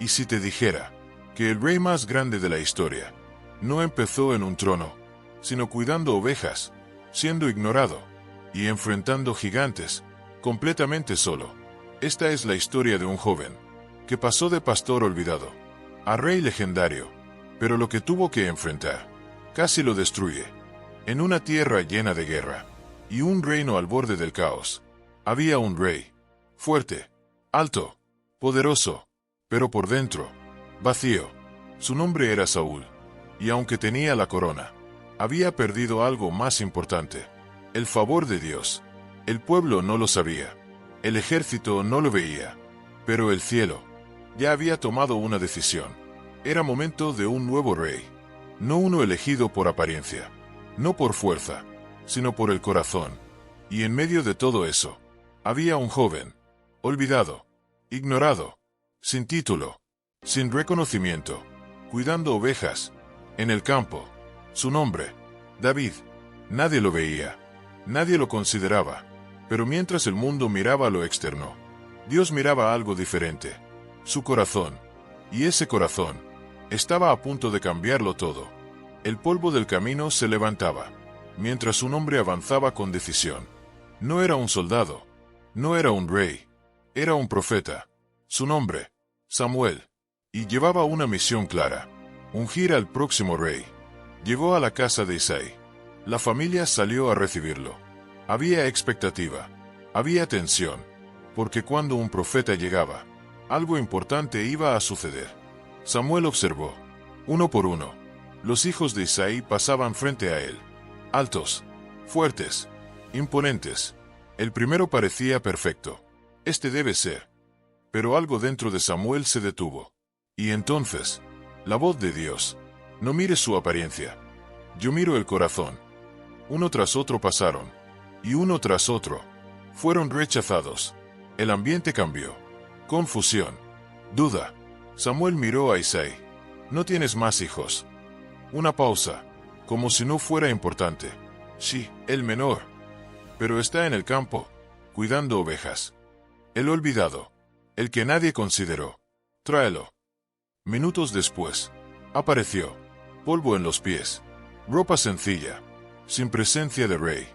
¿Y si te dijera que el rey más grande de la historia no empezó en un trono, sino cuidando ovejas, siendo ignorado y enfrentando gigantes, completamente solo? Esta es la historia de un joven que pasó de pastor olvidado a rey legendario, pero lo que tuvo que enfrentar casi lo destruye. En una tierra llena de guerra y un reino al borde del caos, había un rey, fuerte, alto, poderoso, pero por dentro, vacío. Su nombre era Saúl, y aunque tenía la corona, había perdido algo más importante: el favor de Dios. El pueblo no lo sabía, el ejército no lo veía, pero el cielo ya había tomado una decisión. Era momento de un nuevo rey, no uno elegido por apariencia, no por fuerza, sino por el corazón. Y en medio de todo eso, había un joven, olvidado, ignorado, sin título, sin reconocimiento, cuidando ovejas, en el campo. Su nombre, David. Nadie lo veía, nadie lo consideraba, pero mientras el mundo miraba lo externo, Dios miraba algo diferente: su corazón. Y ese corazón estaba a punto de cambiarlo todo. El polvo del camino se levantaba, mientras un hombre avanzaba con decisión. No era un soldado, no era un rey, era un profeta. Su nombre, Samuel. Y llevaba una misión clara: ungir al próximo rey. Llegó a la casa de Isaí. La familia salió a recibirlo. Había expectativa, había tensión, porque cuando un profeta llegaba, algo importante iba a suceder. Samuel observó, uno por uno, los hijos de Isaí pasaban frente a él, altos, fuertes, imponentes. El primero parecía perfecto. Este debe ser. Pero algo dentro de Samuel se detuvo. Y entonces, la voz de Dios: no mires su apariencia, yo miro el corazón. Uno tras otro pasaron, y uno tras otro fueron rechazados. El ambiente cambió. Confusión, duda. Samuel miró a Isaí. ¿No tienes más hijos? Una pausa, como si no fuera importante. Sí, el menor. Pero está en el campo, cuidando ovejas. El olvidado, el que nadie consideró. Tráelo. Minutos después, apareció, polvo en los pies, ropa sencilla, sin presencia de rey.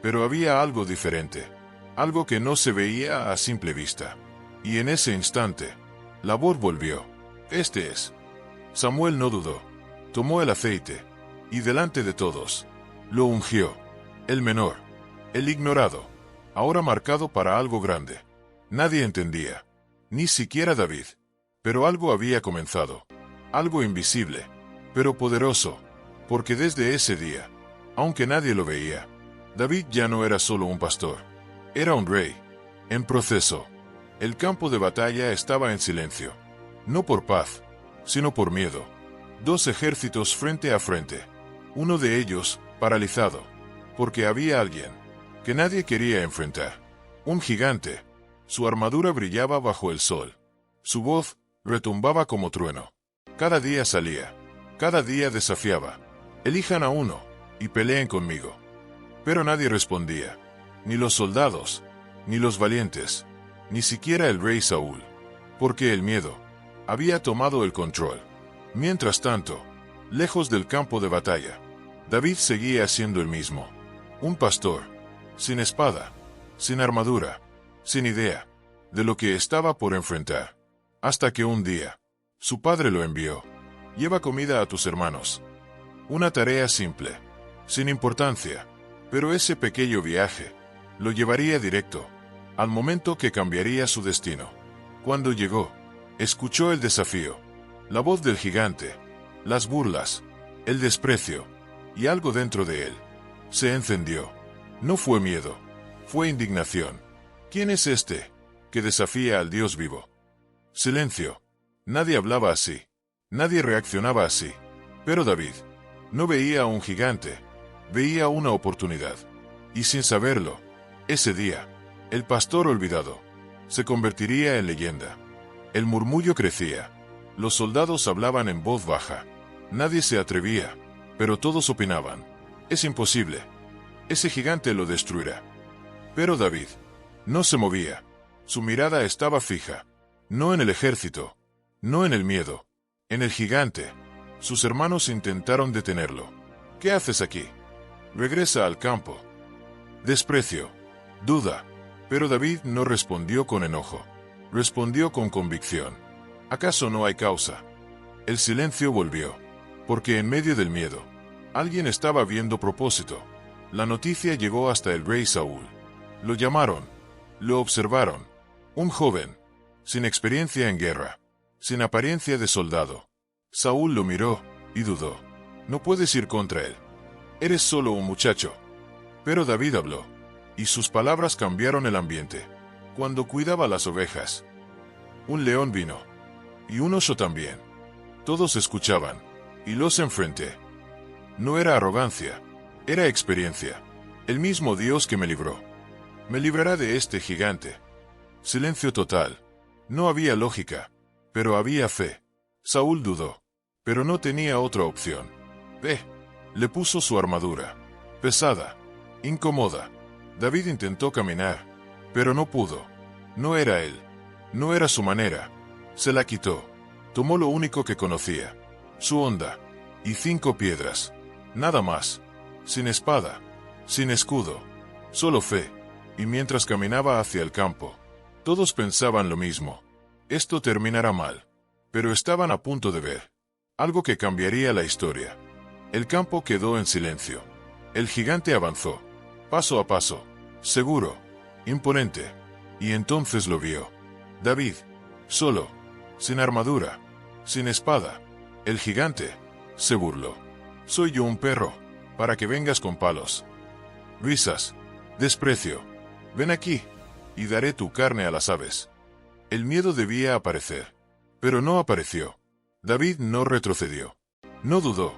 Pero había algo diferente, algo que no se veía a simple vista. Y en ese instante, la voz volvió: este es. Samuel no dudó, tomó el aceite, y delante de todos, lo ungió. El menor, el ignorado, ahora marcado para algo grande. Nadie entendía, ni siquiera David. Pero algo había comenzado, algo invisible, pero poderoso, porque desde ese día, aunque nadie lo veía, David ya no era solo un pastor, era un rey, en proceso. El campo de batalla estaba en silencio, no por paz, sino por miedo. Dos ejércitos frente a frente, uno de ellos paralizado, porque había alguien que nadie quería enfrentar. Un gigante. Su armadura brillaba bajo el sol. Su voz retumbaba como trueno. Cada día salía, cada día desafiaba: elijan a uno y peleen conmigo. Pero nadie respondía, ni los soldados, ni los valientes, ni siquiera el rey Saúl, porque el miedo había tomado el control. Mientras tanto, lejos del campo de batalla, David seguía siendo el mismo, un pastor, sin espada, sin armadura, sin idea de lo que estaba por enfrentar. Hasta que un día, su padre lo envió: lleva comida a tus hermanos. Una tarea simple, sin importancia, pero ese pequeño viaje lo llevaría directo al momento que cambiaría su destino. Cuando llegó, escuchó el desafío, la voz del gigante, las burlas, el desprecio, y algo dentro de él se encendió. No fue miedo, fue indignación. ¿Quién es este que desafía al Dios vivo? Silencio. Nadie hablaba así, nadie reaccionaba así. Pero David no veía a un gigante, veía una oportunidad. Y sin saberlo, ese día, el pastor olvidado se convertiría en leyenda. El murmullo crecía. Los soldados hablaban en voz baja. Nadie se atrevía, pero todos opinaban: es imposible. Ese gigante lo destruirá. Pero David no se movía. Su mirada estaba fija, no en el ejército, No en el miedo, en el gigante. Sus hermanos intentaron detenerlo. ¿Qué haces aquí? Regresa al campo. Desprecio, duda. Pero David no respondió con enojo. Respondió con convicción. ¿Acaso no hay causa? El silencio volvió, porque en medio del miedo, alguien estaba viendo propósito. La noticia llegó hasta el rey Saúl. Lo llamaron, lo observaron. Un joven, sin experiencia en guerra, sin apariencia de soldado. Saúl lo miró y dudó. No puedes ir contra él. Eres solo un muchacho. Pero David habló, y sus palabras cambiaron el ambiente. Cuando cuidaba las ovejas, un león vino, y un oso también. Todos escuchaban, y los enfrenté. No era arrogancia, era experiencia. El mismo Dios que me libró, me librará de este gigante. Silencio total. No había lógica, pero había fe. Saúl dudó, pero no tenía otra opción. Ve, le puso su armadura, pesada, incómoda. David intentó caminar, pero no pudo. No era él, no era su manera. Se la quitó. Tomó lo único que conocía, su honda, y 5 piedras. Nada más. Sin espada, sin escudo, solo fe. Y mientras caminaba hacia el campo, todos pensaban lo mismo. Esto terminará mal. Pero estaban a punto de ver algo que cambiaría la historia. El campo quedó en silencio. El gigante avanzó, paso a paso, seguro, imponente. Y entonces lo vio. David, solo, sin armadura, sin espada. El gigante se burló. Soy yo un perro, para que vengas con palos. Risas, desprecio. Ven aquí, y daré tu carne a las aves. El miedo debía aparecer, pero no apareció. David no retrocedió, no dudó,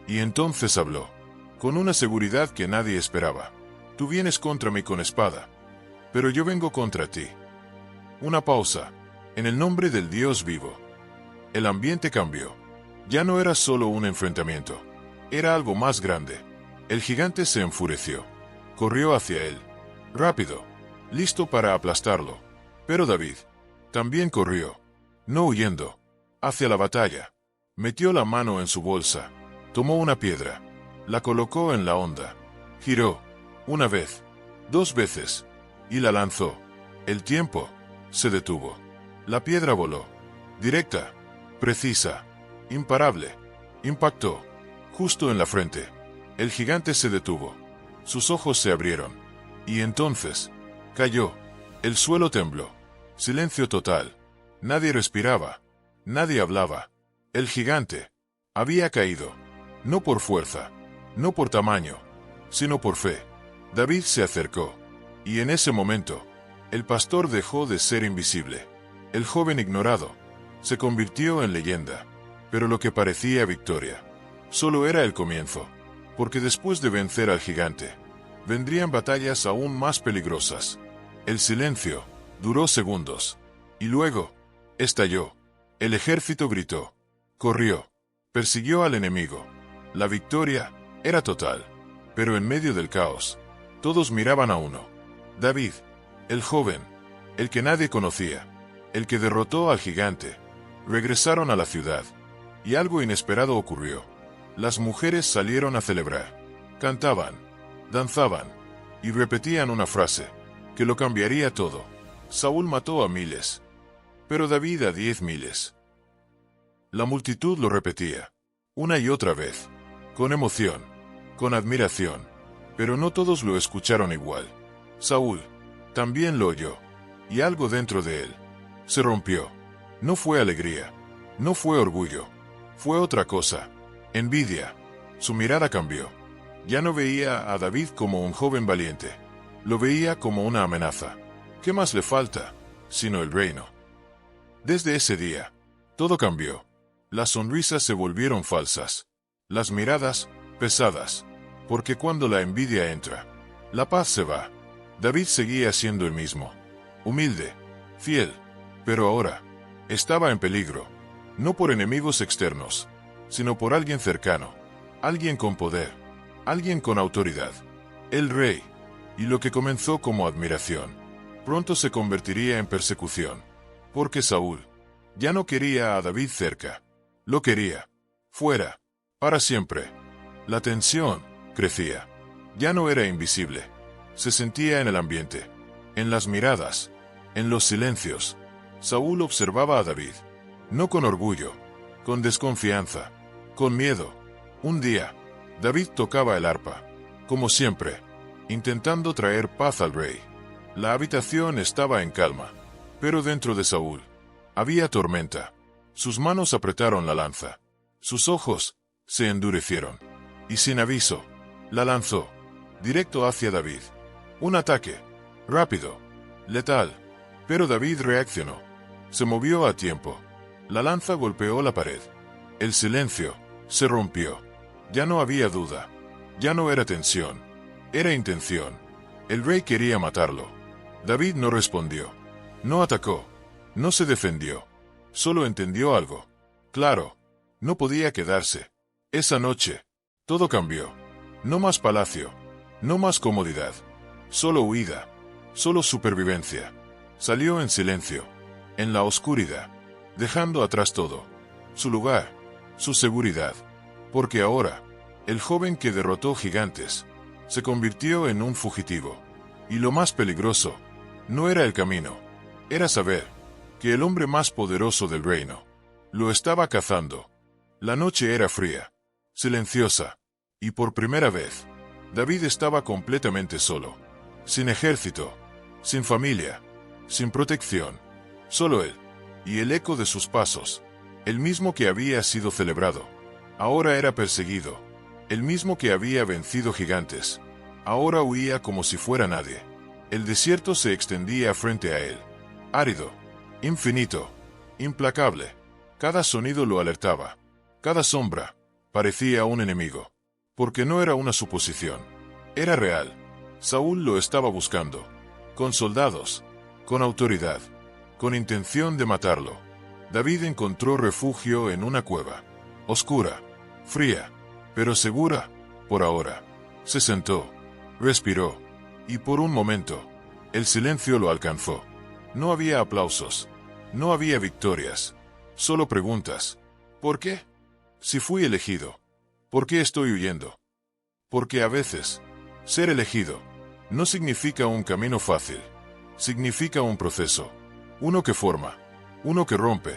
y entonces habló, con una seguridad que nadie esperaba. Tú vienes contra mí con espada, pero yo vengo contra ti. Una pausa, en el nombre del Dios vivo. El ambiente cambió. Ya no era solo un enfrentamiento, era algo más grande. El gigante se enfureció, corrió hacia él, rápido, listo para aplastarlo. Pero David también corrió, no huyendo, hacia la batalla. Metió la mano en su bolsa, tomó una piedra, la colocó en la honda, giró, una vez, 2 veces, y la lanzó. El tiempo se detuvo. La piedra voló, directa, precisa, imparable. Impactó, justo en la frente. El gigante se detuvo. Sus ojos se abrieron. Y entonces, cayó. El suelo tembló. Silencio total. Nadie respiraba. Nadie hablaba. El gigante había caído. No por fuerza, no por tamaño, sino por fe. David se acercó. Y en ese momento, el pastor dejó de ser invisible. El joven ignorado se convirtió en leyenda. Pero lo que parecía victoria solo era el comienzo. Porque después de vencer al gigante, vendrían batallas aún más peligrosas. El silencio duró segundos. Y luego, estalló. El ejército gritó. Corrió. Persiguió al enemigo. La victoria era total. Pero en medio del caos, todos miraban a uno. David, el joven, el que nadie conocía, el que derrotó al gigante. Regresaron a la ciudad. Y algo inesperado ocurrió. Las mujeres salieron a celebrar. Cantaban, danzaban, y repetían una frase, que lo cambiaría todo. Saúl mató a miles, pero David a 10.000. La multitud lo repetía, una y otra vez, con emoción, con admiración, pero no todos lo escucharon igual. Saúl también lo oyó, y algo dentro de él se rompió. No fue alegría, no fue orgullo, fue otra cosa. Envidia. Su mirada cambió. Ya no veía a David como un joven valiente. Lo veía como una amenaza. ¿Qué más le falta, sino el reino? Desde ese día, todo cambió. Las sonrisas se volvieron falsas. Las miradas, pesadas. Porque cuando la envidia entra, la paz se va. David seguía siendo el mismo. Humilde, fiel. Pero ahora, estaba en peligro. No por enemigos externos, sino por alguien cercano, alguien con poder, alguien con autoridad, el rey. Y lo que comenzó como admiración, pronto se convertiría en persecución, porque Saúl Ya no quería a David cerca. Lo quería. Fuera. Para siempre. La tensión crecía. Ya no era invisible. Se sentía en el ambiente, en las miradas, en los silencios. Saúl observaba a David. No con orgullo, con desconfianza, con miedo. Un día, David tocaba el arpa, como siempre, intentando traer paz al rey. La habitación estaba en calma, pero dentro de Saúl había tormenta. Sus manos apretaron la lanza. Sus ojos se endurecieron. Y sin aviso, la lanzó, directo hacia David. Un ataque, rápido, letal. Pero David reaccionó. Se movió a tiempo. La lanza golpeó la pared. El silencio se rompió. Ya no había duda. Ya no era tensión. Era intención. El rey quería matarlo. David no respondió. No atacó. No se defendió. Solo entendió algo. Claro. No podía quedarse. Esa noche, todo cambió. No más palacio. No más comodidad. Solo huida. Solo supervivencia. Salió en silencio. En la oscuridad. Dejando atrás todo. Su lugar. Su seguridad. Porque ahora, el joven que derrotó gigantes, se convirtió en un fugitivo. Y lo más peligroso, no era el camino. Era saber que el hombre más poderoso del reino lo estaba cazando. La noche era fría, silenciosa, y por primera vez, David estaba completamente solo. Sin ejército, sin familia, sin protección. Solo él, y el eco de sus pasos, el mismo que había sido celebrado. Ahora era perseguido, el mismo que había vencido gigantes. Ahora huía como si fuera nadie. El desierto se extendía frente a él. Árido, infinito, implacable. Cada sonido lo alertaba. Cada sombra parecía un enemigo. Porque no era una suposición. Era real. Saúl lo estaba buscando. Con soldados. Con autoridad. Con intención de matarlo. David encontró refugio en una cueva. Oscura. Fría. Pero segura. Por ahora. Se sentó. Respiró. Y por un momento, el silencio lo alcanzó. No había aplausos. No había victorias. Solo preguntas. ¿Por qué? Si fui elegido, ¿por qué estoy huyendo? Porque a veces, ser elegido no significa un camino fácil. Significa un proceso. Uno que forma. Uno que rompe.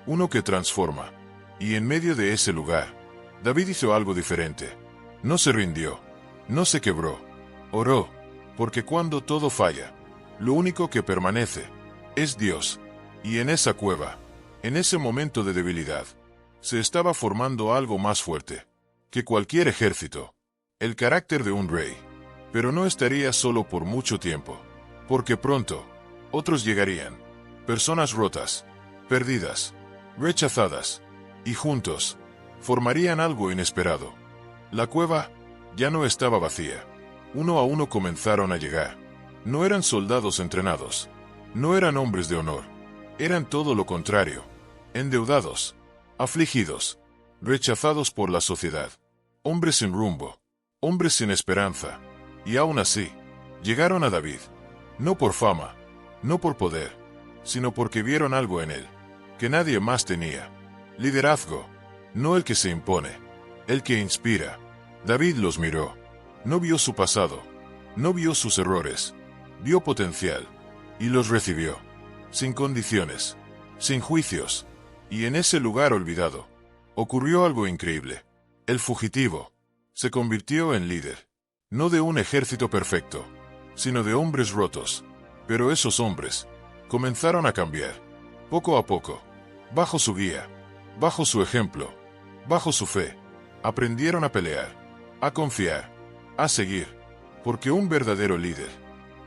Uno que transforma. Y en medio de ese lugar, David hizo algo diferente. No se rindió. No se quebró. Oró. Porque cuando todo falla, lo único que permanece es Dios. Y en esa cueva, en ese momento de debilidad, se estaba formando algo más fuerte que cualquier ejército. El carácter de un rey. Pero no estaría solo por mucho tiempo. Porque pronto, otros llegarían. Personas rotas, perdidas, rechazadas. Y juntos, formarían algo inesperado. La cueva ya no estaba vacía. Uno a uno comenzaron a llegar. No eran soldados entrenados. No eran hombres de honor. Eran todo lo contrario. Endeudados. Afligidos. Rechazados por la sociedad. Hombres sin rumbo. Hombres sin esperanza. Y aún así, llegaron a David. No por fama. No por poder. Sino porque vieron algo en él que nadie más tenía. Liderazgo. No el que se impone. El que inspira. David los miró. No vio su pasado, no vio sus errores, vio potencial, y los recibió, sin condiciones, sin juicios, y en ese lugar olvidado, ocurrió algo increíble. El fugitivo se convirtió en líder, no de un ejército perfecto, sino de hombres rotos, pero esos hombres comenzaron a cambiar, poco a poco, bajo su guía, bajo su ejemplo, bajo su fe, aprendieron a pelear, a confiar, a seguir, porque un verdadero líder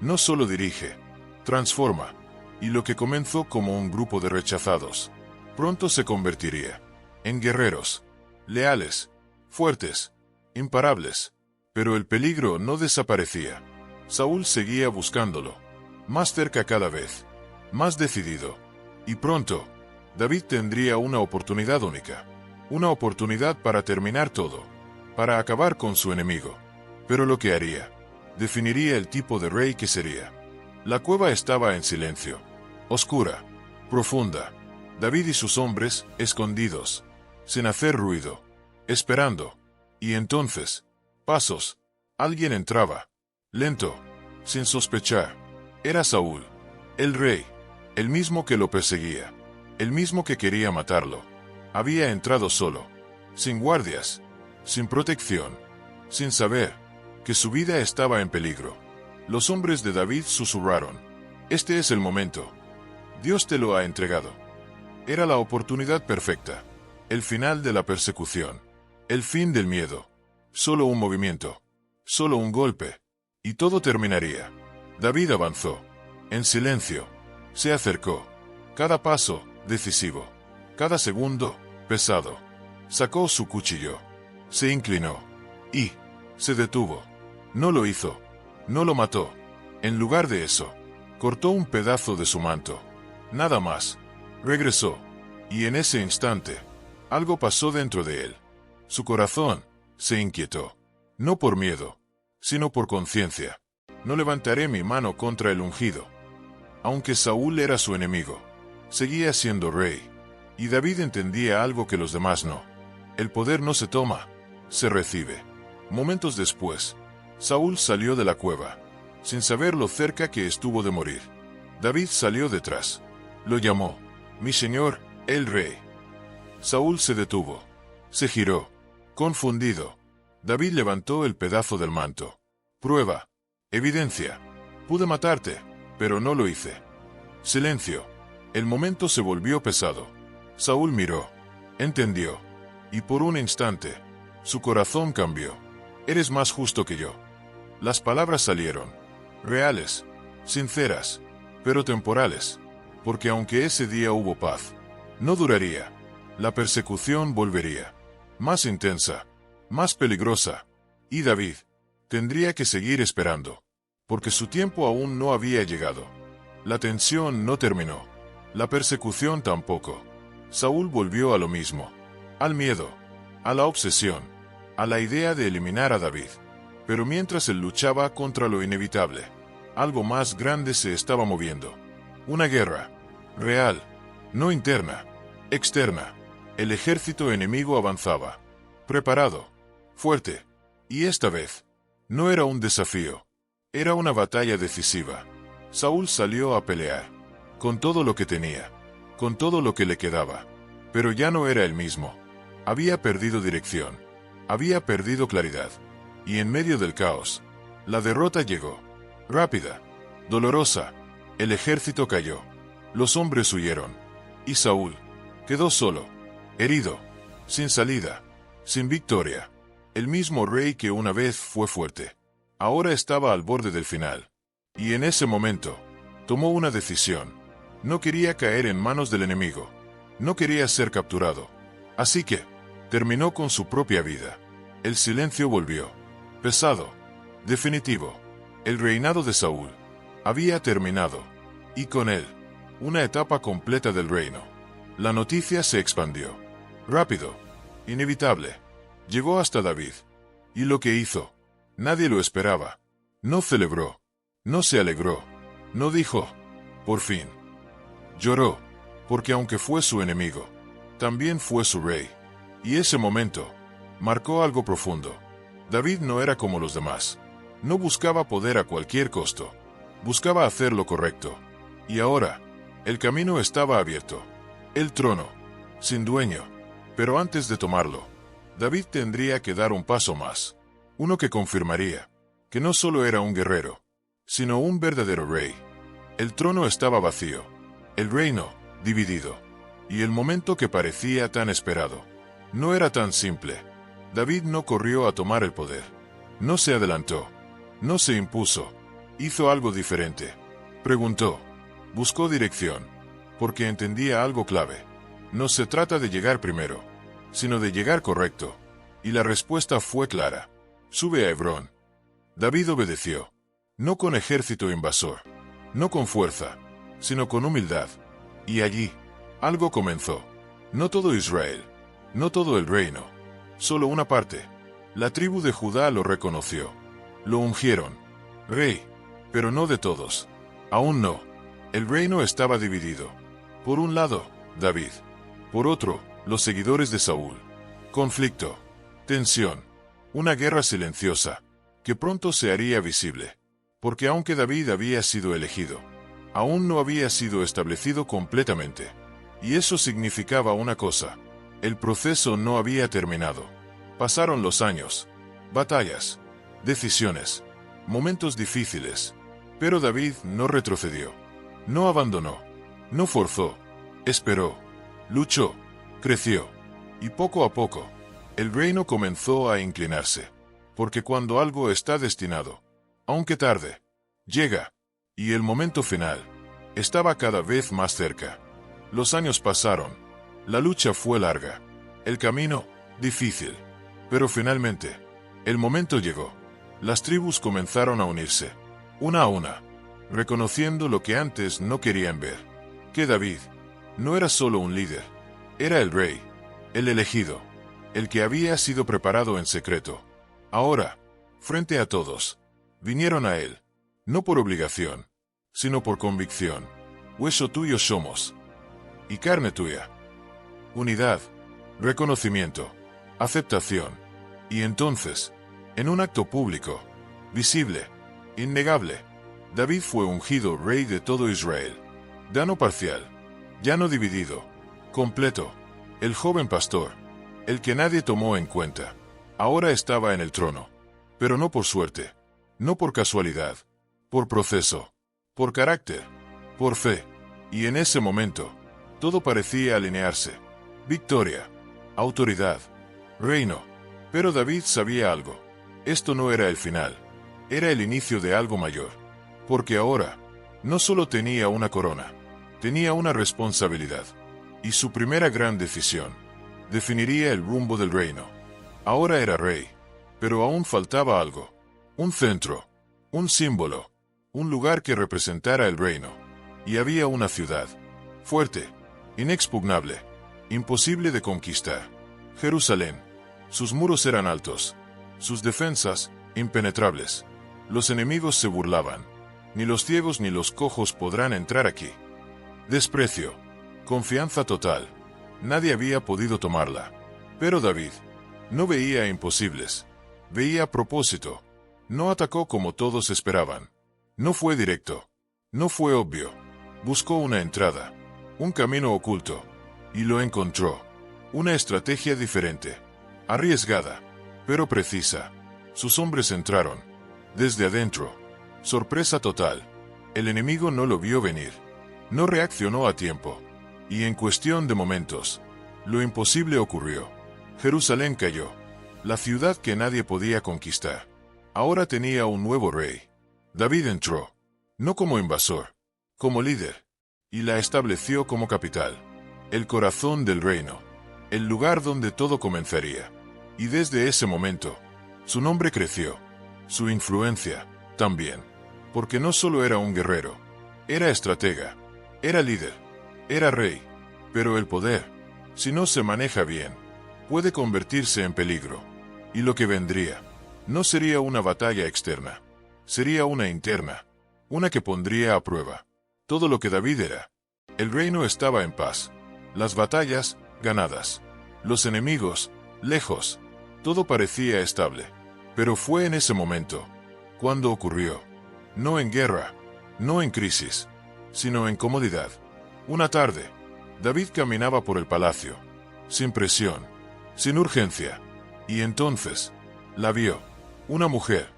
no solo dirige, transforma, y lo que comenzó como un grupo de rechazados, pronto se convertiría en guerreros, leales, fuertes, imparables. Pero el peligro no desaparecía. Saúl seguía buscándolo, más cerca cada vez, más decidido. Y pronto, David tendría una oportunidad única, una oportunidad para terminar todo, para acabar con su enemigo. Pero lo que haría definiría el tipo de rey que sería. La cueva estaba en silencio, oscura, profunda, David y sus hombres, escondidos, sin hacer ruido, esperando. Y entonces, pasos. Alguien entraba, lento, sin sospechar. Era Saúl, el rey, el mismo que lo perseguía, el mismo que quería matarlo. Había entrado solo, sin guardias, sin protección, sin saber que su vida estaba en peligro. Los hombres de David susurraron: «Este es el momento. Dios te lo ha entregado». Era la oportunidad perfecta, el final de la persecución, el fin del miedo. Solo un movimiento, solo un golpe, y todo terminaría. David avanzó, en silencio, se acercó. Cada paso, decisivo. Cada segundo, pesado. Sacó su cuchillo, se inclinó, y se detuvo. No lo hizo, no lo mató. En lugar de eso, cortó un pedazo de su manto. Nada más. Regresó, y en ese instante, algo pasó dentro de él. Su corazón se inquietó, no por miedo, sino por conciencia. No levantaré mi mano contra el ungido. Aunque Saúl era su enemigo, seguía siendo rey, y David entendía algo que los demás no. El poder no se toma, se recibe. Momentos después, Saúl salió de la cueva, sin saber lo cerca que estuvo de morir. David salió detrás. Lo llamó: «Mi señor, el rey». Saúl se detuvo. Se giró, confundido. David levantó el pedazo del manto. «Prueba. Evidencia. Pude matarte, pero no lo hice». Silencio. El momento se volvió pesado. Saúl miró. Entendió. Y por un instante, su corazón cambió. «Eres más justo que yo». Las palabras salieron. Reales, sinceras, pero temporales. Porque aunque ese día hubo paz, no duraría. La persecución volvería. Más intensa, más peligrosa. Y David tendría que seguir esperando, porque su tiempo aún no había llegado. La tensión no terminó. La persecución tampoco. Saúl volvió a lo mismo. Al miedo, a la obsesión, a la idea de eliminar a David. Pero mientras él luchaba contra lo inevitable, algo más grande se estaba moviendo. Una guerra. Real. No interna. Externa. El ejército enemigo avanzaba. Preparado. Fuerte. Y esta vez, no era un desafío. Era una batalla decisiva. Saúl salió a pelear. Con todo lo que tenía. Con todo lo que le quedaba. Pero ya no era el mismo. Había perdido dirección. Había perdido claridad. Y en medio del caos, la derrota llegó. Rápida. Dolorosa. El ejército cayó. Los hombres huyeron. Y Saúl quedó solo. Herido. Sin salida. Sin victoria. El mismo rey que una vez fue fuerte, ahora estaba al borde del final. Y en ese momento, tomó una decisión. No quería caer en manos del enemigo. No quería ser capturado. Así que, terminó con su propia vida. El silencio volvió. Pesado. Definitivo. El reinado de Saúl había terminado. Y con él, una etapa completa del reino. La noticia se expandió. Rápido. Inevitable. Llegó hasta David. Y lo que hizo, nadie lo esperaba. No celebró. No se alegró. No dijo: «Por fin». Lloró, porque aunque fue su enemigo, también fue su rey. Y ese momento marcó algo profundo. David no era como los demás. No buscaba poder a cualquier costo. Buscaba hacer lo correcto. Y ahora, el camino estaba abierto. El trono, sin dueño. Pero antes de tomarlo, David tendría que dar un paso más. Uno que confirmaría que no solo era un guerrero, sino un verdadero rey. El trono estaba vacío. El reino, dividido. Y el momento que parecía tan esperado, no era tan simple. David no corrió a tomar el poder. No se adelantó. No se impuso. Hizo algo diferente. Preguntó. Buscó dirección. Porque entendía algo clave. No se trata de llegar primero, sino de llegar correcto. Y la respuesta fue clara. Sube a Hebrón. David obedeció. No con ejército invasor. No con fuerza, sino con humildad. Y allí, algo comenzó. No todo Israel. No todo el reino. Solo una parte. La tribu de Judá lo reconoció. Lo ungieron. Rey. Pero no de todos. Aún no. El reino estaba dividido. Por un lado, David. Por otro, los seguidores de Saúl. Conflicto, tensión, una guerra silenciosa, que pronto se haría visible. Porque aunque David había sido elegido, aún no había sido establecido completamente. Y eso significaba una cosa: el proceso no había terminado. Pasaron los años, batallas, decisiones, momentos difíciles, pero David no retrocedió, no abandonó, no forzó, esperó, luchó, creció, y poco a poco, el reino comenzó a inclinarse, porque cuando algo está destinado, aunque tarde, llega, y el momento final estaba cada vez más cerca. Los años pasaron, la lucha fue larga, el camino difícil, pero finalmente, el momento llegó. Las tribus comenzaron a unirse, una a una, reconociendo lo que antes no querían ver, que David no era solo un líder, era el rey, el elegido, el que había sido preparado en secreto. Ahora, frente a todos, vinieron a él, no por obligación, sino por convicción. Hueso tuyo somos, y carne tuya. Unidad, reconocimiento, aceptación, y entonces, en un acto público, visible, innegable, David fue ungido rey de todo Israel. Ya no parcial, ya no dividido, completo. El joven pastor, el que nadie tomó en cuenta, ahora estaba en el trono, pero no por suerte, no por casualidad, por proceso, por carácter, por fe, y en ese momento, todo parecía alinearse. Victoria, autoridad, reino. Pero David sabía algo. Esto no era el final, era el inicio de algo mayor. Porque ahora, no solo tenía una corona, tenía una responsabilidad. Y su primera gran decisión definiría el rumbo del reino. Ahora era rey, pero aún faltaba algo. Un centro, un símbolo, un lugar que representara el reino. Y había una ciudad, fuerte, inexpugnable, imposible de conquistar. Jerusalén. Sus muros eran altos, sus defensas impenetrables. Los enemigos se burlaban. Ni los ciegos ni los cojos podrán entrar aquí. Desprecio, confianza total. Nadie había podido tomarla. Pero David no veía imposibles, veía propósito. No atacó como todos esperaban. No fue directo, no fue obvio. Buscó una entrada, un camino oculto, y lo encontró. Una estrategia diferente, arriesgada, pero precisa. Sus hombres entraron, desde adentro. Sorpresa total. El enemigo no lo vio venir. No reaccionó a tiempo. Y en cuestión de momentos, lo imposible ocurrió. Jerusalén cayó. La ciudad que nadie podía conquistar. Ahora tenía un nuevo rey. David entró, no como invasor, como líder, y la estableció como capital. El corazón del reino. El lugar donde todo comenzaría. Y desde ese momento, su nombre creció, su influencia también, porque no solo era un guerrero, era estratega, era líder, era rey, pero el poder, si no se maneja bien, puede convertirse en peligro, y lo que vendría, no sería una batalla externa, sería una interna, una que pondría a prueba todo lo que David era. El reino estaba en paz, las batallas ganadas, los enemigos lejos. Todo parecía estable, pero fue en ese momento, cuando ocurrió. No en guerra, no en crisis, sino en comodidad. Una tarde, David caminaba por el palacio, sin presión, sin urgencia, y entonces, la vio, una mujer,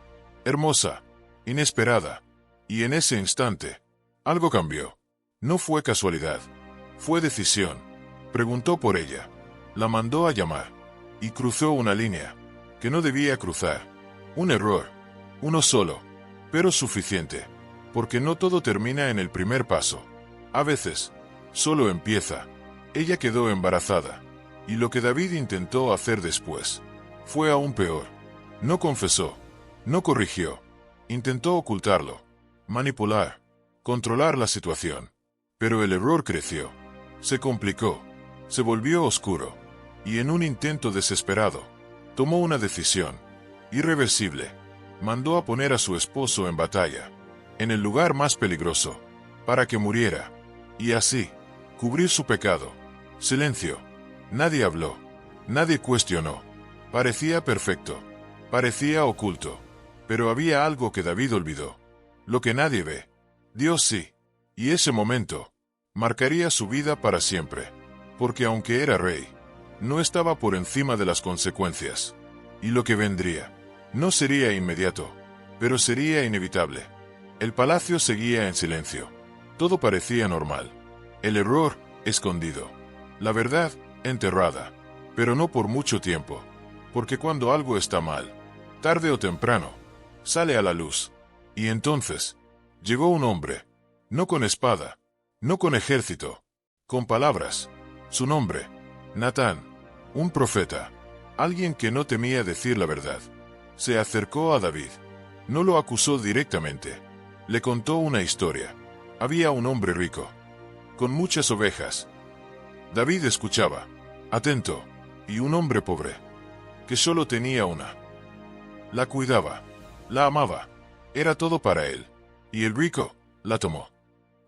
hermosa, inesperada, y en ese instante, algo cambió. No fue casualidad, fue decisión. Preguntó por ella, la mandó a llamar, y cruzó una línea que no debía cruzar. Un error, uno solo, pero suficiente, porque no todo termina en el primer paso. A veces, solo empieza. Ella quedó embarazada, y lo que David intentó hacer después fue aún peor. No confesó, no corrigió, intentó ocultarlo, manipular, controlar la situación. Pero el error creció, se complicó, se volvió oscuro. Y en un intento desesperado, tomó una decisión irreversible. Mandó a poner a su esposo en batalla, en el lugar más peligroso, para que muriera, y así, cubrir su pecado. Silencio. Nadie habló. Nadie cuestionó. Parecía perfecto. Parecía oculto. Pero había algo que David olvidó. Lo que nadie ve. Dios sí. Y ese momento marcaría su vida para siempre. Porque aunque era rey, no estaba por encima de las consecuencias. Y lo que vendría no sería inmediato, pero sería inevitable. El palacio seguía en silencio. Todo parecía normal. El error, escondido. La verdad, enterrada. Pero no por mucho tiempo. Porque cuando algo está mal, tarde o temprano, sale a la luz. Y entonces, llegó un hombre. No con espada, no con ejército, con palabras. Su nombre, Natán, un profeta. Alguien que no temía decir la verdad. Se acercó a David. No lo acusó directamente. Le contó una historia. Había un hombre rico, con muchas ovejas. David escuchaba, atento, y un hombre pobre, que solo tenía una. La cuidaba, la amaba, era todo para él. Y el rico la tomó.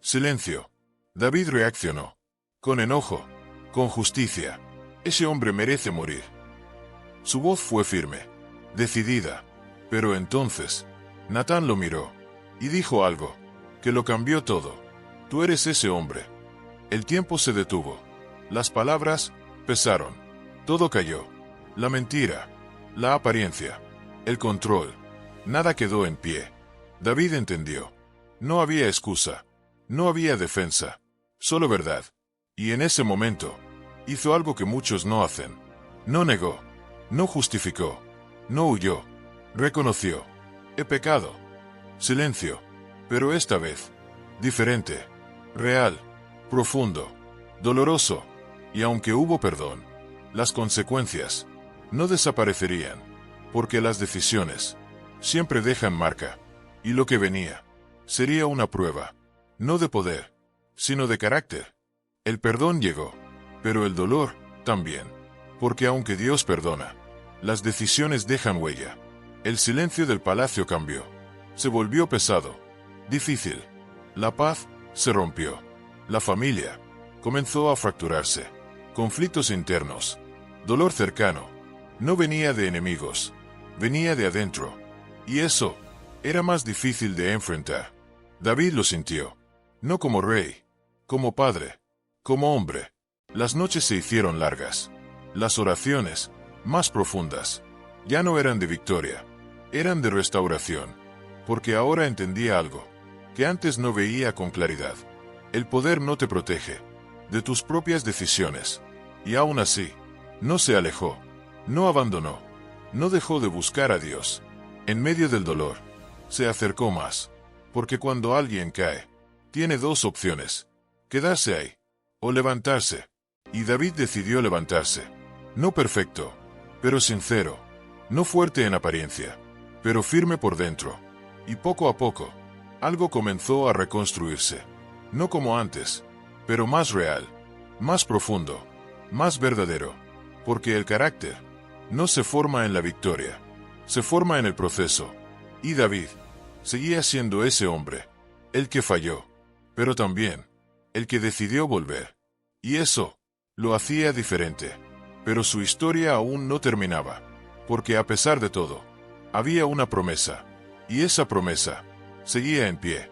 Silencio. David reaccionó. Con enojo, con justicia. Ese hombre merece morir. Su voz fue firme, decidida. Pero entonces, Natán lo miró, y dijo algo, que lo cambió todo. Tú eres ese hombre. El tiempo se detuvo. Las palabras pesaron. Todo cayó. La mentira, la apariencia, el control. Nada quedó en pie. David entendió. No había excusa. No había defensa. Solo verdad. Y en ese momento, hizo algo que muchos no hacen. No negó. No justificó. No huyó. Reconoció. He pecado. Silencio. Pero esta vez, diferente. Real. Profundo. Doloroso. Y aunque hubo perdón, las consecuencias no desaparecerían. Porque las decisiones siempre dejan marca. Y lo que venía sería una prueba. No de poder, sino de carácter. El perdón llegó, pero el dolor también. Porque aunque Dios perdona, las decisiones dejan huella. El silencio del palacio cambió. Se volvió pesado, difícil. La paz se rompió. La familia comenzó a fracturarse. Conflictos internos. Dolor cercano. No venía de enemigos, venía de adentro. Y eso era más difícil de enfrentar. David lo sintió. No como rey, como padre, como hombre. Las noches se hicieron largas. Las oraciones, más profundas, ya no eran de victoria, eran de restauración. Porque ahora entendía algo que antes no veía con claridad. El poder no te protege de tus propias decisiones. Y aún así, no se alejó, no abandonó, no dejó de buscar a Dios. En medio del dolor, se acercó más. Porque cuando alguien cae, tiene dos opciones: quedarse ahí o levantarse. Y David decidió levantarse. No perfecto, pero sincero. No fuerte en apariencia, pero firme por dentro. Y poco a poco, algo comenzó a reconstruirse. No como antes, pero más real, más profundo, más verdadero. Porque el carácter no se forma en la victoria, se forma en el proceso. Y David seguía siendo ese hombre, el que falló, pero también el que decidió volver. Y eso lo hacía diferente. Pero su historia aún no terminaba, porque a pesar de todo, había una promesa, y esa promesa seguía en pie.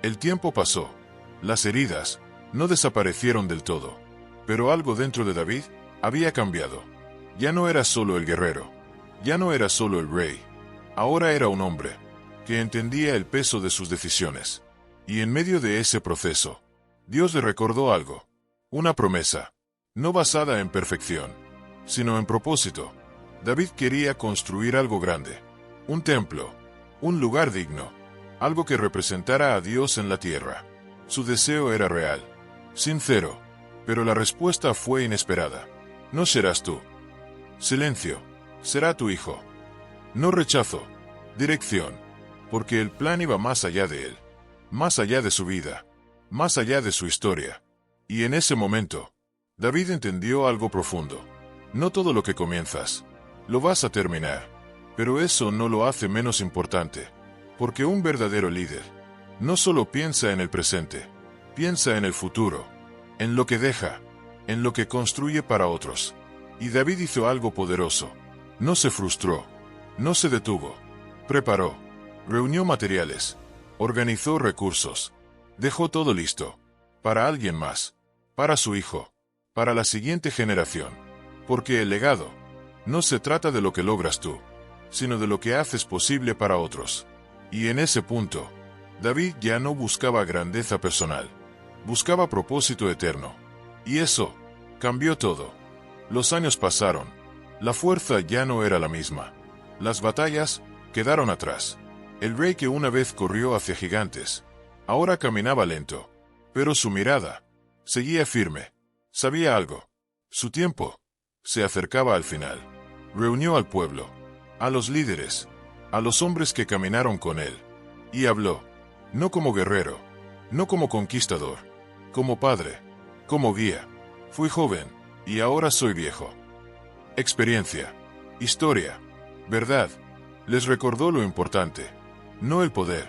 El tiempo pasó, las heridas no desaparecieron del todo, pero algo dentro de David había cambiado. Ya no era solo el guerrero, ya no era solo el rey, ahora era un hombre que entendía el peso de sus decisiones. Y en medio de ese proceso, Dios le recordó algo, una promesa, no basada en perfección, sino en propósito. David quería construir algo grande, un templo, un lugar digno, algo que representara a Dios en la tierra. Su deseo era real, sincero, pero la respuesta fue inesperada. No serás tú. Silencio, será tu hijo. No rechazo, dirección, porque el plan iba más allá de él, más allá de su vida, más allá de su historia. Y en ese momento, David entendió algo profundo. No todo lo que comienzas, lo vas a terminar, pero eso no lo hace menos importante, porque un verdadero líder no solo piensa en el presente, piensa en el futuro, en lo que deja, en lo que construye para otros. Y David hizo algo poderoso. No se frustró, no se detuvo, preparó, reunió materiales, organizó recursos, dejó todo listo, para alguien más, para su hijo, para la siguiente generación. Porque el legado no se trata de lo que logras tú, sino de lo que haces posible para otros. Y en ese punto, David ya no buscaba grandeza personal, buscaba propósito eterno. Y eso cambió todo. Los años pasaron, la fuerza ya no era la misma. Las batallas quedaron atrás. El rey que una vez corrió hacia gigantes, ahora caminaba lento, pero su mirada seguía firme. Sabía algo. Su tiempo se acercaba al final. Reunió al pueblo, a los líderes, a los hombres que caminaron con él, y habló, no como guerrero, no como conquistador, como padre, como guía. Fui joven, y ahora soy viejo. Experiencia, historia, verdad. Les recordó lo importante, no el poder,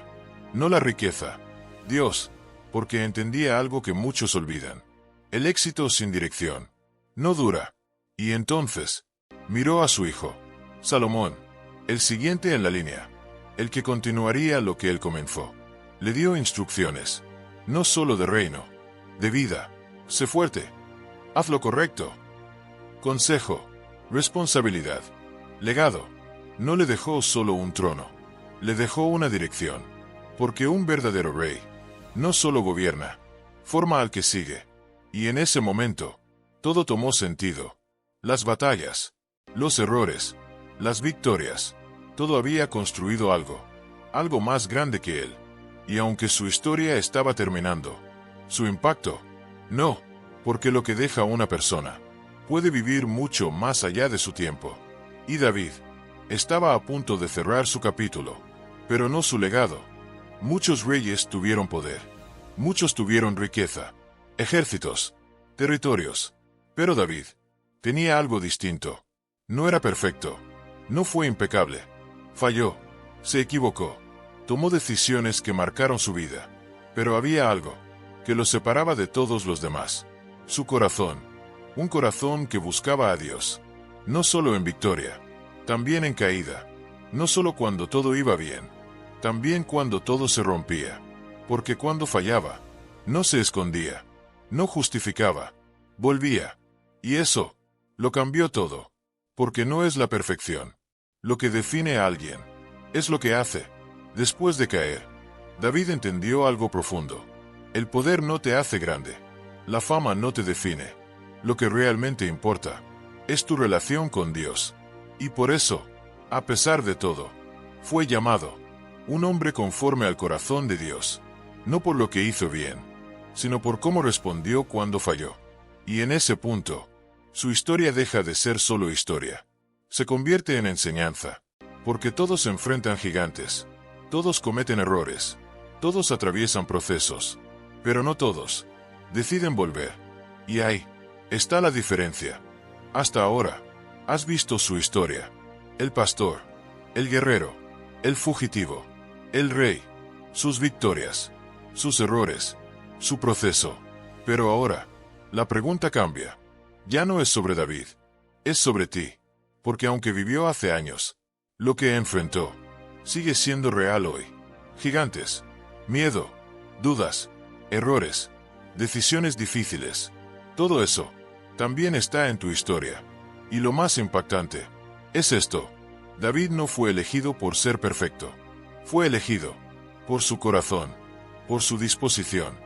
no la riqueza, Dios, porque entendía algo que muchos olvidan. El éxito sin dirección no dura. Y entonces miró a su hijo, Salomón, el siguiente en la línea, el que continuaría lo que él comenzó. Le dio instrucciones, no solo de reino, de vida. Sé fuerte, haz lo correcto. Consejo, responsabilidad, legado. No le dejó solo un trono, le dejó una dirección, porque un verdadero rey no solo gobierna, forma al que sigue. Y en ese momento, todo tomó sentido. Las batallas, los errores, las victorias, todo había construido algo más grande que él. Y aunque su historia estaba terminando, su impacto, no, porque lo que deja una persona puede vivir mucho más allá de su tiempo. Y David estaba a punto de cerrar su capítulo, pero no su legado. Muchos reyes tuvieron poder, muchos tuvieron riqueza, ejércitos, territorios, pero David tenía algo distinto. No era perfecto, no fue impecable, falló, se equivocó, tomó decisiones que marcaron su vida, pero había algo que lo separaba de todos los demás. Su corazón, un corazón que buscaba a Dios, no solo en victoria, también en caída, no solo cuando todo iba bien, también cuando todo se rompía, porque cuando fallaba, no se escondía, no justificaba, volvía, y eso lo cambió todo, porque no es la perfección lo que define a alguien, es lo que hace después de caer. David entendió algo profundo. El poder no te hace grande, la fama no te define. Lo que realmente importa es tu relación con Dios. Y por eso, a pesar de todo, fue llamado un hombre conforme al corazón de Dios, no por lo que hizo bien, sino por cómo respondió cuando falló. Y en ese punto, su historia deja de ser solo historia. Se convierte en enseñanza, porque todos enfrentan gigantes, todos cometen errores, todos atraviesan procesos, pero no todos deciden volver. Y ahí está la diferencia. Hasta ahora, has visto su historia. El pastor, el guerrero, el fugitivo, el rey, sus victorias, sus errores, su proceso. Pero ahora, la pregunta cambia. Ya no es sobre David, es sobre ti. Porque aunque vivió hace años, lo que enfrentó sigue siendo real hoy. Gigantes, miedo, dudas, errores, decisiones difíciles. Todo eso también está en tu historia. Y lo más impactante es esto. David no fue elegido por ser perfecto. Fue elegido por su corazón, por su disposición,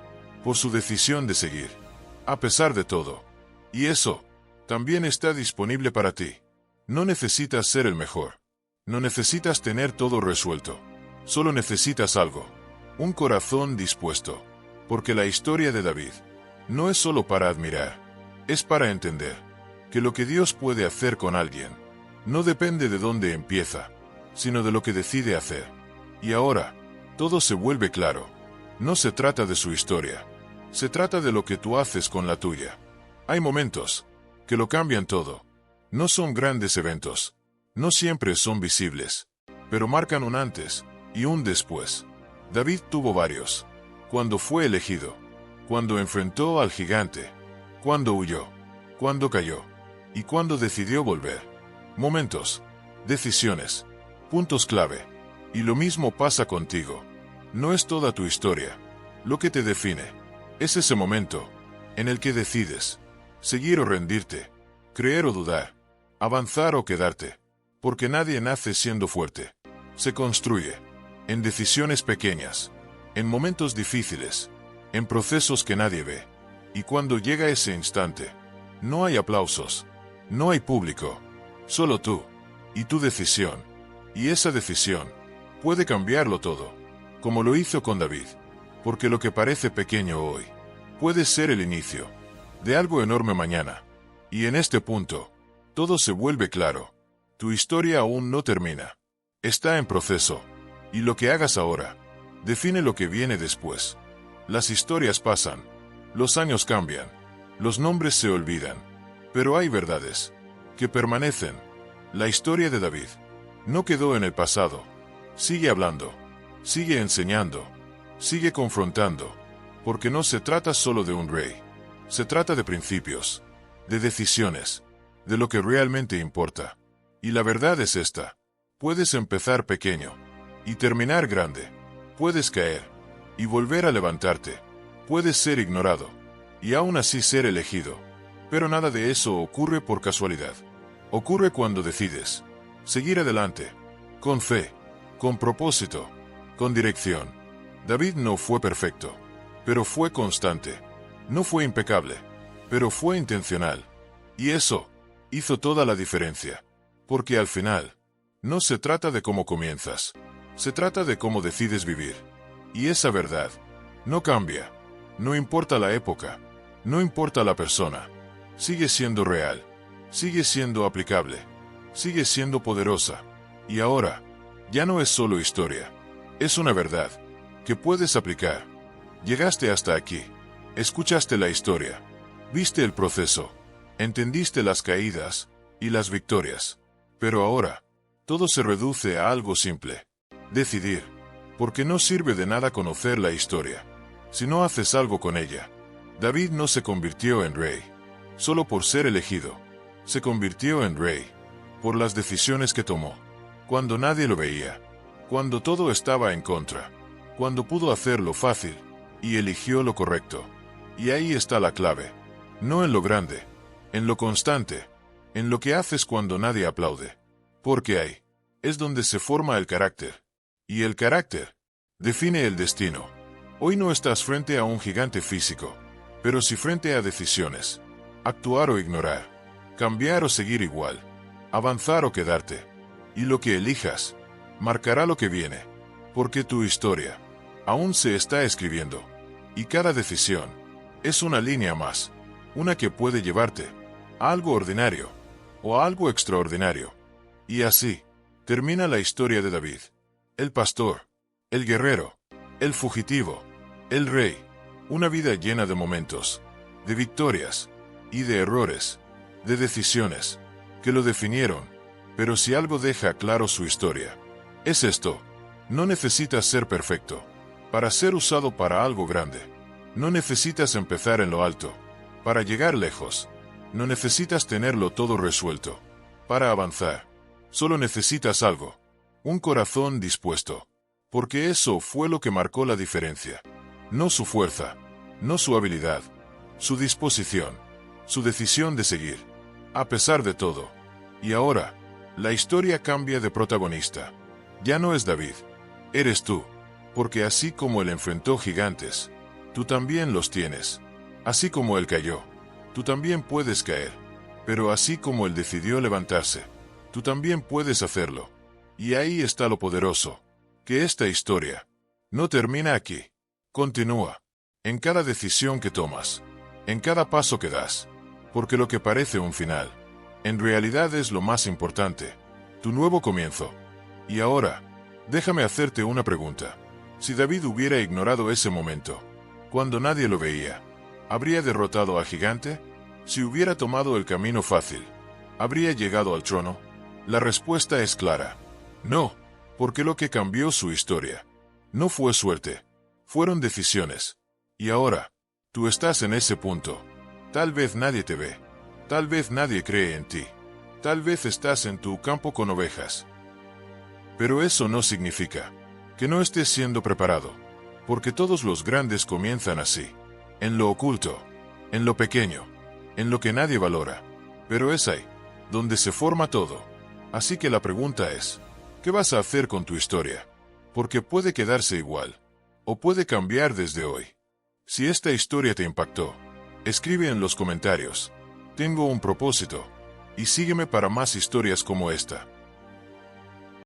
por su decisión de seguir, a pesar de todo. Y eso también está disponible para ti. No necesitas ser el mejor. No necesitas tener todo resuelto. Solo necesitas algo. Un corazón dispuesto. Porque la historia de David no es solo para admirar. Es para entender que lo que Dios puede hacer con alguien no depende de dónde empieza, sino de lo que decide hacer. Y ahora, todo se vuelve claro. No se trata de su historia. Se trata de lo que tú haces con la tuya. Hay momentos que lo cambian todo. No son grandes eventos. No siempre son visibles. Pero marcan un antes y un después. David tuvo varios. Cuando fue elegido. Cuando enfrentó al gigante. Cuando huyó. cuándo cayó y cuándo decidió volver. Momentos, decisiones, puntos clave. Y lo mismo pasa contigo. No es toda tu historia lo que te define. Es ese momento en el que decides seguir o rendirte, creer o dudar, avanzar o quedarte. Porque nadie nace siendo fuerte. Se construye en decisiones pequeñas, en momentos difíciles, en procesos que nadie ve. Y cuando llega ese instante, no hay aplausos, no hay público, solo tú y tu decisión. Y esa decisión puede cambiarlo todo, como lo hizo con David. Porque lo que parece pequeño hoy puede ser el inicio de algo enorme mañana. Y en este punto, todo se vuelve claro. Tu historia aún no termina. Está en proceso. Y lo que hagas ahora define lo que viene después. Las historias pasan. Los años cambian. Los nombres se olvidan. Pero hay verdades que permanecen. La historia de David no quedó en el pasado. Sigue hablando. Sigue enseñando. Sigue confrontando. Porque no se trata solo de un rey. Se trata de principios, de decisiones, de lo que realmente importa. Y la verdad es esta. Puedes empezar pequeño y terminar grande. Puedes caer y volver a levantarte. Puedes ser ignorado y aún así ser elegido. Pero nada de eso ocurre por casualidad. Ocurre cuando decides seguir adelante, con fe, con propósito, con dirección. David no fue perfecto, pero fue constante. No fue impecable, pero fue intencional. Y eso hizo toda la diferencia. Porque al final, no se trata de cómo comienzas, se trata de cómo decides vivir. Y esa verdad no cambia. No importa la época, no importa la persona. Sigue siendo real, sigue siendo aplicable, sigue siendo poderosa. Y ahora, ya no es solo historia, es una verdad que puedes aplicar. Llegaste hasta aquí, escuchaste la historia, viste el proceso, entendiste las caídas y las victorias. Pero ahora, todo se reduce a algo simple. Decidir. Porque no sirve de nada conocer la historia si no haces algo con ella. David no se convirtió en rey solo por ser elegido. Se convirtió en rey por las decisiones que tomó. Cuando nadie lo veía. Cuando todo estaba en contra. Cuando pudo hacerlo fácil y eligió lo correcto. Y ahí está la clave. No en lo grande, en lo constante. En lo que haces cuando nadie aplaude. Porque ahí es donde se forma el carácter. Y el carácter define el destino. Hoy no estás frente a un gigante físico, pero sí frente a decisiones. Actuar o ignorar. Cambiar o seguir igual. Avanzar o quedarte. Y lo que elijas marcará lo que viene. Porque tu historia aún se está escribiendo. Y cada decisión es una línea más. Una que puede llevarte a algo ordinario o a algo extraordinario. Y así termina la historia de David. El pastor, el guerrero, el fugitivo, el rey. Una vida llena de momentos, de victorias y de errores, de decisiones que lo definieron. Pero si algo deja claro su historia, es esto. No necesitas ser perfecto para ser usado para algo grande. No necesitas empezar en lo alto para llegar lejos. No necesitas tenerlo todo resuelto para avanzar. Solo necesitas algo. Un corazón dispuesto. Porque eso fue lo que marcó la diferencia. No su fuerza, no su habilidad, su disposición, su decisión de seguir, a pesar de todo. Y ahora, la historia cambia de protagonista. Ya no es David, eres tú. Porque así como él enfrentó gigantes, tú también los tienes. Así como él cayó, tú también puedes caer. Pero así como él decidió levantarse, tú también puedes hacerlo. Y ahí está lo poderoso. Que esta historia no termina aquí. Continúa. En cada decisión que tomas. En cada paso que das. Porque lo que parece un final, en realidad es lo más importante. Tu nuevo comienzo. Y ahora, déjame hacerte una pregunta. Si David hubiera ignorado ese momento, cuando nadie lo veía, ¿habría derrotado a gigante? Si hubiera tomado el camino fácil, ¿habría llegado al trono? La respuesta es clara. No, porque lo que cambió su historia no fue suerte, fueron decisiones. Y ahora, tú estás en ese punto. Tal vez nadie te ve. Tal vez nadie cree en ti. Tal vez estás en tu campo con ovejas. Pero eso no significa que no estés siendo preparado, porque todos los grandes comienzan así, en lo oculto, en lo pequeño, en lo que nadie valora. Pero es ahí donde se forma todo. Así que la pregunta es, ¿qué vas a hacer con tu historia? Porque puede quedarse igual, o puede cambiar desde hoy. Si esta historia te impactó, escribe en los comentarios, tengo un propósito, y sígueme para más historias como esta.